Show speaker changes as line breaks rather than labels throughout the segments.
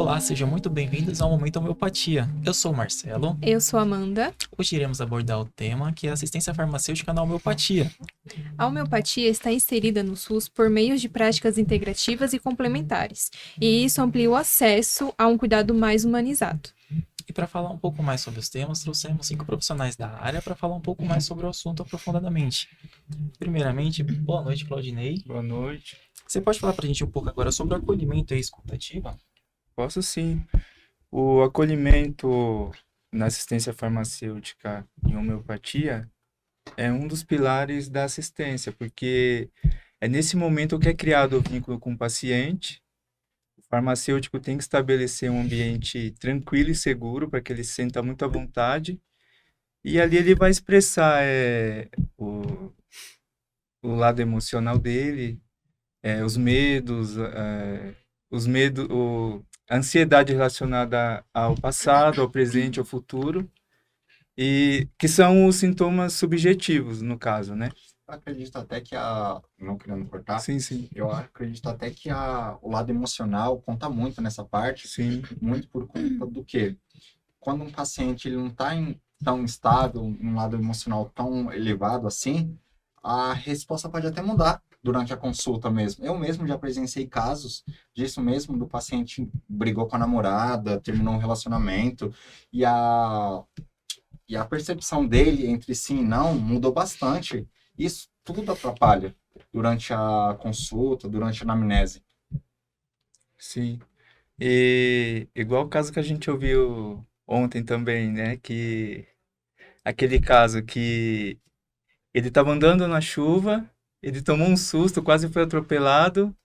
Olá, sejam muito bem-vindos ao Momento Homeopatia. Eu sou o Marcelo.
Eu sou a Amanda.
Hoje iremos abordar o tema que é a assistência farmacêutica na homeopatia.
A homeopatia está inserida no SUS por meio de práticas integrativas e complementares, e isso amplia o acesso a um cuidado mais humanizado.
E para falar um pouco mais sobre os temas, trouxemos 5 profissionais da área para falar um pouco mais sobre o assunto aprofundadamente. Primeiramente, boa noite, Claudinei.
Boa noite.
Você pode falar para a gente um pouco agora sobre o acolhimento e escuta ativa?
Posso sim. O acolhimento na assistência farmacêutica em homeopatia é um dos pilares da assistência, porque é nesse momento que é criado o vínculo com o paciente. O farmacêutico tem que estabelecer um ambiente tranquilo e seguro para que ele se sinta muito à vontade. E ali ele vai expressar o lado emocional dele, os medos, a ansiedade relacionada ao passado, ao presente, ao futuro, e que são os sintomas subjetivos, no caso, né?
Eu acredito até que não querendo cortar,
Sim, sim,
eu acredito até que o lado emocional conta muito nessa parte,
sim,
muito por conta do quê? Quando um paciente ele não está tão estável, um lado emocional tão elevado assim, a resposta pode até mudar durante a consulta mesmo. Eu mesmo já presenciei casos disso mesmo, do paciente brigou com a namorada, terminou um relacionamento, e a percepção dele entre sim e não mudou bastante. Isso tudo atrapalha durante a consulta, durante a anamnese.
sim. E igual o caso que a gente ouviu ontem também, né? Que aquele caso que ele estava andando na chuva, ele tomou um susto, quase foi atropelado.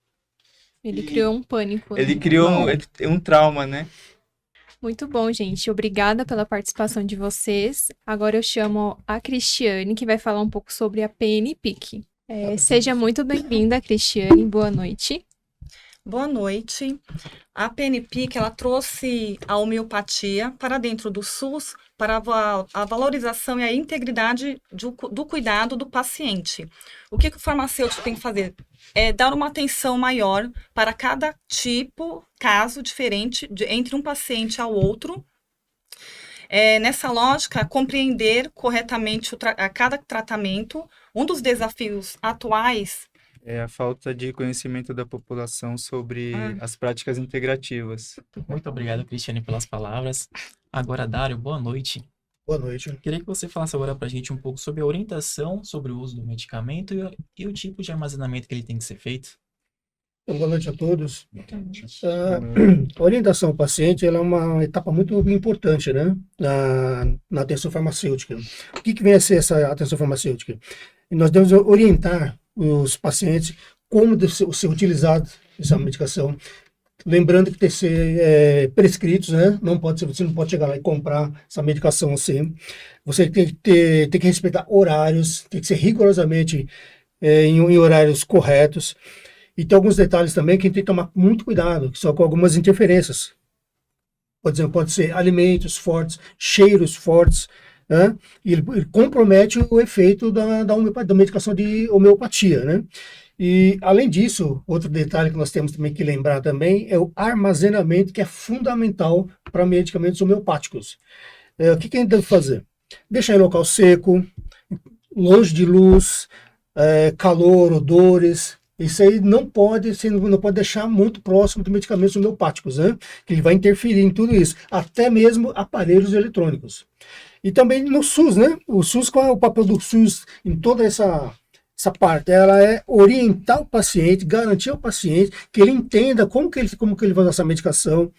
Ele
E
criou um pânico,
Ele
né?
criou um trauma, né?
Muito bom, gente. Obrigada pela participação de vocês. Agora eu chamo a Cristiane, que vai falar um pouco sobre a PNPIC. Seja muito bem-vinda, Cristiane. Boa noite.
Boa noite. A PNPIC, ela trouxe a homeopatia para dentro do SUS para a valorização e a integridade do cuidado do paciente. O que o farmacêutico tem que fazer? É dar uma atenção maior para cada caso diferente entre um paciente ao outro. Nessa lógica, compreender corretamente a cada tratamento. Um dos desafios atuais
É a falta de conhecimento da população sobre as práticas integrativas.
Muito obrigado, Cristiane, pelas palavras. Agora, Dário, boa noite.
Boa noite.
Queria que você falasse agora para a gente um pouco sobre a orientação sobre o uso do medicamento e o tipo de armazenamento que ele tem que ser feito.
Então, boa noite a todos. A orientação ao paciente ela é uma etapa muito importante, né, na atenção farmacêutica. O que vem a ser essa atenção farmacêutica? Nós devemos orientar os pacientes como deve ser utilizada essa medicação. Lembrando que tem que ser prescritos, né? Você não pode chegar lá e comprar essa medicação assim. Você tem que respeitar horários, tem que ser rigorosamente em horários corretos. E tem alguns detalhes também que a gente tem que tomar muito cuidado, que são com algumas interferências. Por exemplo, pode ser alimentos fortes, cheiros fortes, né? E ele compromete o efeito da medicação de homeopatia, né? E, além disso, outro detalhe que nós temos também que lembrar também é o armazenamento, que é fundamental para medicamentos homeopáticos. O que a gente deve fazer? Deixar em local seco, longe de luz, calor, odores. Isso aí você não pode deixar muito próximo de medicamentos homeopáticos, né? Que ele vai interferir em tudo isso, até mesmo aparelhos eletrônicos. E também no SUS, né? O SUS, qual é o papel do SUS em toda essa parte? Ela é orientar o paciente, garantir ao paciente que ele entenda como que ele vai usar essa medicação,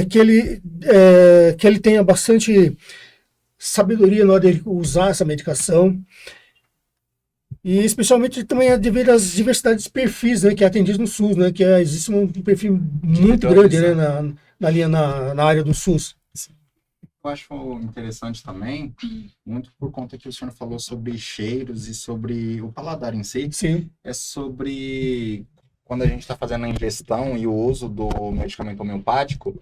que ele tenha bastante sabedoria na hora de usar essa medicação. E especialmente também devido às diversidades de perfis, né, que é atendido no SUS, né, que existe um perfil muito grande, né, na área do SUS.
Eu acho interessante também, muito por conta que o senhor falou sobre cheiros e sobre o paladar em si.
Sim.
É sobre quando a gente está fazendo a ingestão e o uso do medicamento homeopático,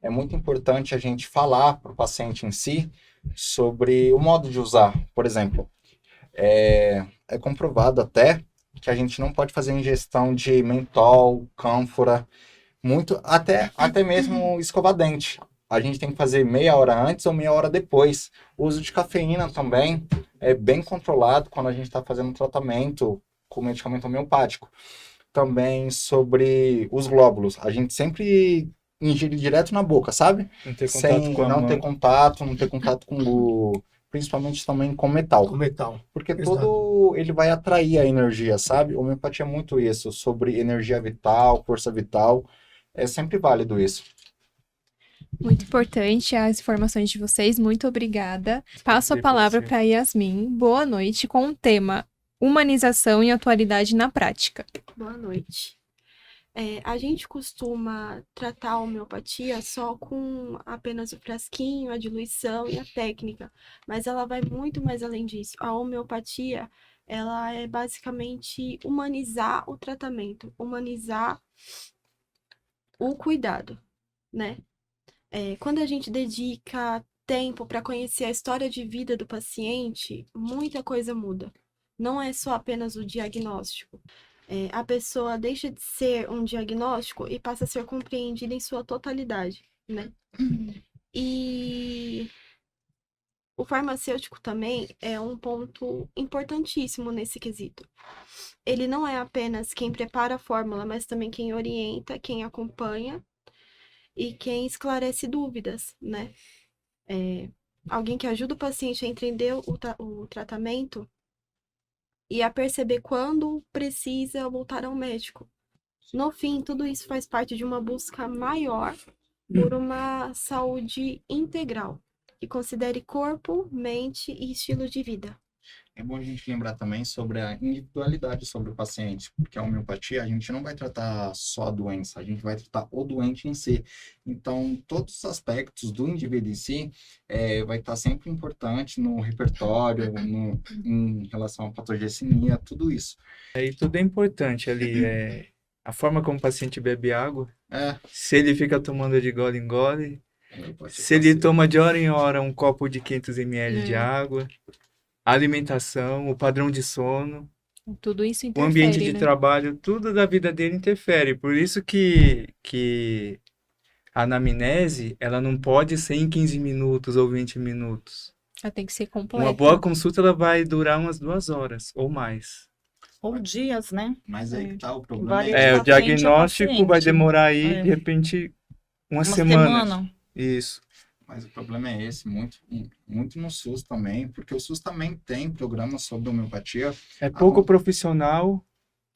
é muito importante a gente falar para o paciente em si sobre o modo de usar. Por exemplo, é comprovado até que a gente não pode fazer ingestão de mentol, cânfora. Muito, até mesmo escovar dente. A gente tem que fazer meia hora antes ou meia hora depois. O uso de cafeína também é bem controlado quando a gente está fazendo tratamento com medicamento homeopático. Também sobre os glóbulos. A gente sempre ingere direto na boca, sabe?
Não ter contato
Sem
com a
não
mão.
ter contato com o... Principalmente também com metal.
Com metal.
Porque
Exato.
ele vai atrair a energia, sabe? A homeopatia é muito isso, sobre energia vital, força vital. É sempre válido isso.
Muito importante as informações de vocês. Muito obrigada. Passo a
Sempre,
palavra
sempre.
para Yasmin. Boa noite com o tema Humanização e Atualidade na Prática.
Boa noite. A gente costuma tratar a homeopatia só com apenas o frasquinho, a diluição e a técnica, mas ela vai muito mais além disso. A homeopatia, ela é basicamente humanizar o tratamento, humanizar o cuidado, né? Quando a gente dedica tempo para conhecer a história de vida do paciente, muita coisa muda. Não é só apenas o diagnóstico. A pessoa deixa de ser um diagnóstico e passa a ser compreendida em sua totalidade, né? E o farmacêutico também é um ponto importantíssimo nesse quesito. Ele não é apenas quem prepara a fórmula, mas também quem orienta, quem acompanha e quem esclarece dúvidas, né? Alguém que ajuda o paciente a entender o tratamento e a perceber quando precisa voltar ao médico. No fim, tudo isso faz parte de uma busca maior por uma saúde integral, que considere corpo, mente e estilo de vida.
É bom a gente lembrar também sobre a individualidade sobre o paciente, porque a homeopatia a gente não vai tratar só a doença, a gente vai tratar o doente em si. Então, todos os aspectos do indivíduo em si vai estar sempre importante no repertório, em relação à patogenia, tudo isso.
Aí tudo é importante ali. A forma como o paciente bebe água,
É,
se ele fica tomando de gole em gole,
a homeopatia
se ele
facilita.
toma de hora em hora um copo de 500 ml de
É.
água, a alimentação, o padrão de sono,
Tudo isso
o
interfere,
ambiente de
né?
trabalho, tudo da vida dele interfere. Por isso que a anamnese, ela não pode ser em 15 minutos ou 20 minutos.
Ela tem que ser
Uma
completa.
boa consulta, ela vai durar umas 2 horas ou mais.
Ou dias, né?
Mas aí que tá o problema.
Vale
é
O
paciente a
diagnóstico vai
paciente.
demorar aí,
É.
de repente, uma
Uma
semana.
semana.
Isso.
Mas o problema é esse, muito no SUS também, porque o SUS também tem programas sobre homeopatia
É pouco profissional,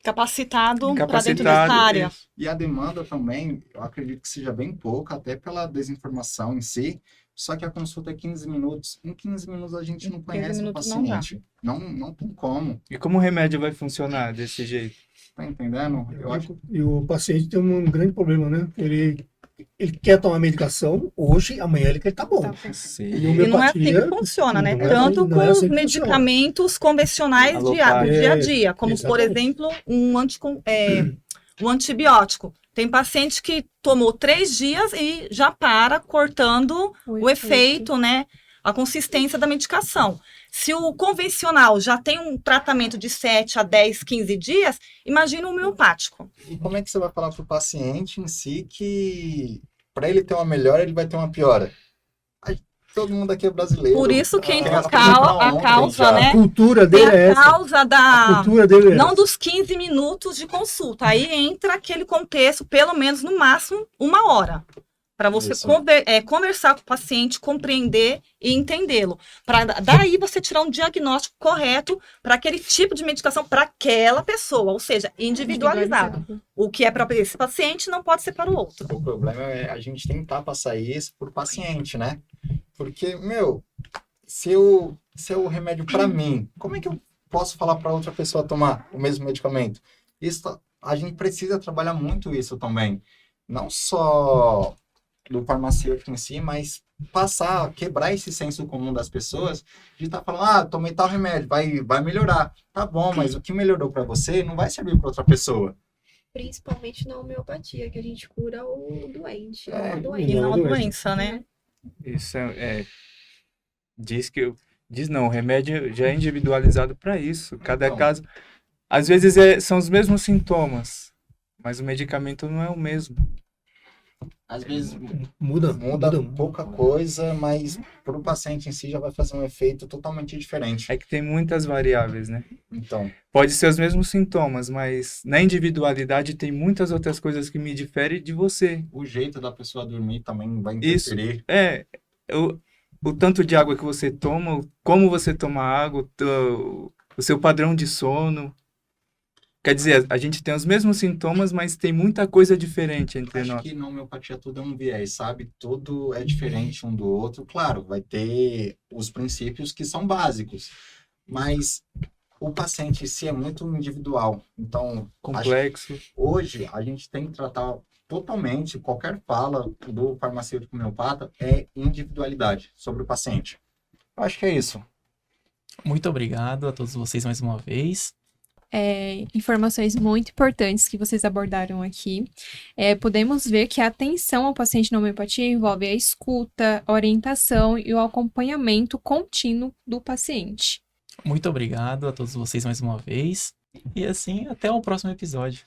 Capacitado para dentro
capacitado.
dessa área.
isso.
e a demanda também, eu acredito que seja bem pouca, até pela desinformação em si, só que a consulta é 15 minutos. Em 15 minutos a gente não
15
conhece o
minutos não dá.
paciente. Não tem como,
E como o remédio vai funcionar desse jeito?
tá entendendo? Eu acho
E o paciente tem um grande problema, né? Ele quer tomar medicação hoje, amanhã ele quer estar bom.
Tá.
E
E não é assim que funciona, né?
não é
Tanto
assim-
com
não é
os
assim que funciona.
medicamentos convencionais do
Alopáticos.
dia a dia, como, por
Exatamente.
exemplo, um antibiótico. Tem paciente que tomou 3 dias e já para cortando o efeito, né? A consistência da medicação. Se o convencional já tem um tratamento de 7 a 10, 15 dias, imagina o homeopático.
E como é que você vai falar para o paciente em si que para ele ter uma melhora, ele vai ter uma piora? Todo mundo aqui é brasileiro.
Por isso que entra
Ah,
a causa,
A
né?
cultura
Tem
dele é
a
essa.
causa
A
da...
cultura dele é
Não
essa.
dos 15 minutos de consulta. Aí entra aquele contexto, pelo menos no máximo, 1 hora. Para você
Isso.
conversar com o paciente, compreender e entendê-lo. Para daí você tirar um diagnóstico correto para aquele tipo de medicação para aquela pessoa, ou seja, individualizado. O que é para esse paciente não pode ser para o outro.
O problema é a gente tentar passar isso pro paciente, né? Porque, se é o remédio para mim, como é que eu posso falar para outra pessoa tomar o mesmo medicamento? A gente precisa trabalhar muito isso também. Não só do farmacêutico em si, mas quebrar esse senso comum das pessoas de estar falando, tomei tal remédio, vai melhorar. Tá bom, mas o que melhorou para você não vai servir para outra pessoa.
Principalmente na homeopatia, que a gente cura o doente,
É,
não a
E
doença.
não a
doença.
doença, né?
Isso diz não, o remédio já é individualizado para isso. Cada
Então.
caso, às vezes são os mesmos sintomas, mas o medicamento não é o mesmo.
Às vezes
Muda
muda
muito.
pouca coisa, mas para o paciente em si já vai fazer um efeito totalmente diferente.
É que tem muitas variáveis, né?
Então,
Pode ser os mesmos sintomas, mas na individualidade tem muitas outras coisas que me diferem de você.
o jeito da pessoa dormir também vai
Isso.
interferir.
O tanto de água que você toma, como você toma água, o seu padrão de sono. Quer dizer, a gente tem os mesmos sintomas, mas tem muita coisa diferente entre
Acho
nós.
que na homeopatia tudo é um viés, sabe? Tudo é diferente um do outro. Claro, vai ter os princípios que são básicos, mas o paciente em si é muito individual. Então, acho
Complexo.
que hoje a gente tem que tratar totalmente qualquer fala do farmacêutico homeopata é individualidade sobre o paciente. Acho que é isso.
Muito obrigado a todos vocês mais uma vez.
Informações muito importantes que vocês abordaram aqui. Podemos ver que a atenção ao paciente na homeopatia envolve a escuta, a orientação e o acompanhamento contínuo do paciente.
Muito obrigado a todos vocês mais uma vez. E assim, até o próximo episódio.